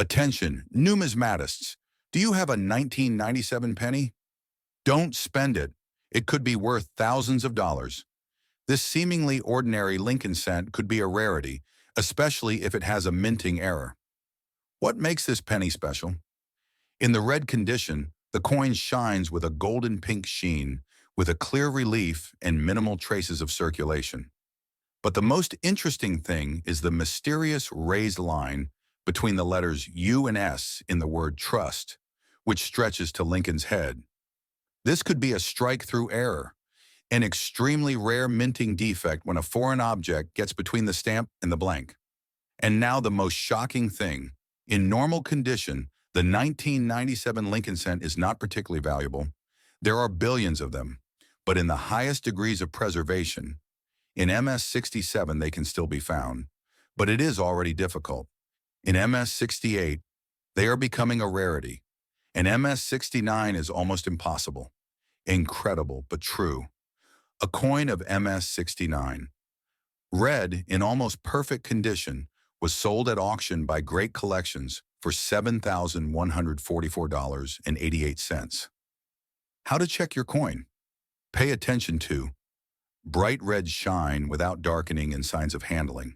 Attention, numismatists. Do you have a 1997 penny? Don't spend it. It could be worth thousands of dollars. This seemingly ordinary Lincoln cent could be a rarity, especially if it has a minting error. What makes this penny special? In the red condition, the coin shines with a golden pink sheen, with a clear relief and minimal traces of circulation. But the most interesting thing is the mysterious raised line between the letters U and S in the word trust, which stretches to Lincoln's head. This could be a strike-through error, an extremely rare minting defect when a foreign object gets between the stamp and the blank. And now the most shocking thing. In normal condition, the 1997 Lincoln cent is not particularly valuable. There are billions of them, but in the highest degrees of preservation, in MS-67 they can still be found, but it is already difficult. In MS-68, they are becoming a rarity, and MS-69 is almost impossible. Incredible, but true. A coin of MS-69, red in almost perfect condition, was sold at auction by Great Collections for $7,144.88. How to check your coin? Pay attention to bright red shine without darkening and signs of handling,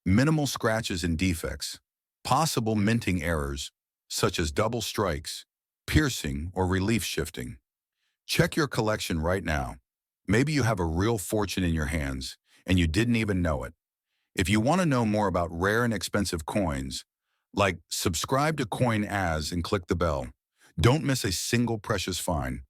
minimal scratches and defects, possible minting errors such as double strikes, piercing, or relief shifting. Check your collection right now. Maybe you have a real fortune in your hands and you didn't even know it. If you want to know more about rare and expensive coins, subscribe to COIN and click the bell. Don't miss a single precious find.